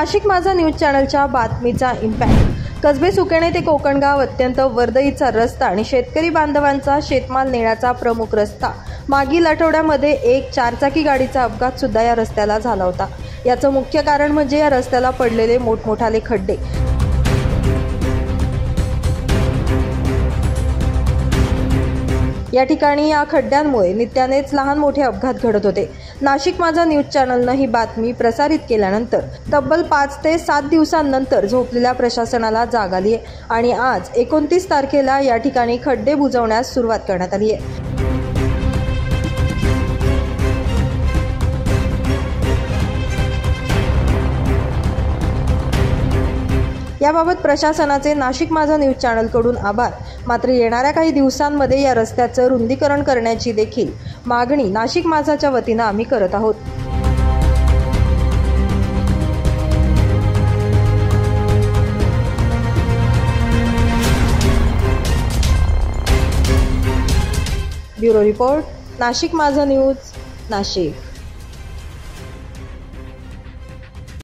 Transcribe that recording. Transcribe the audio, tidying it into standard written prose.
नाशिक माझा न्यूज चॅनलच्या बातमीचा इम्पॅक्ट। कसबे सुकेणे ते कोकणगाव अत्यंत वर्दळीचा रस्ता आणि शेतकरी बांधवांचा शेतमाल नेण्याचा प्रमुख रस्ता। मागील आठवड्यामध्ये एक चारचाकी गाडीचा अपघात सुद्धा या रस्त्याला झाला होता। याचं मुख्य कारण म्हणजे या रस्त्याला पडलेले मोठमोठाले खड्डे। या ठिकाणी या खड्ड्यांमुळे नित्यानेच लहान मोठे अपघात घडत होते। नाशिक माझा न्यूज चॅनलने ही बातमी प्रसारित केल्यानंतर तब्बल 5 ते 7 दिवसांनंतर झोपलेल्या प्रशासनाला जाग आली आहे आणि आज 29 तारखेला या ठिकाणी खड्डे बुजवण्यास सुरुवात करण्यात आली आहे। याबाबत प्रशासनाचे नाशिक माझा न्यूज चॅनलकडून आभार। मात्र येणाऱ्या काही दिवसांमध्ये या रस्त्याचं रुंदीकरण करण्याची देखील मागणी नाशिक माझाच्या वतीने आम्ही करत आहोत। ब्युरो रिपोर्ट, नाशिक माझा न्यूज, नाशिक।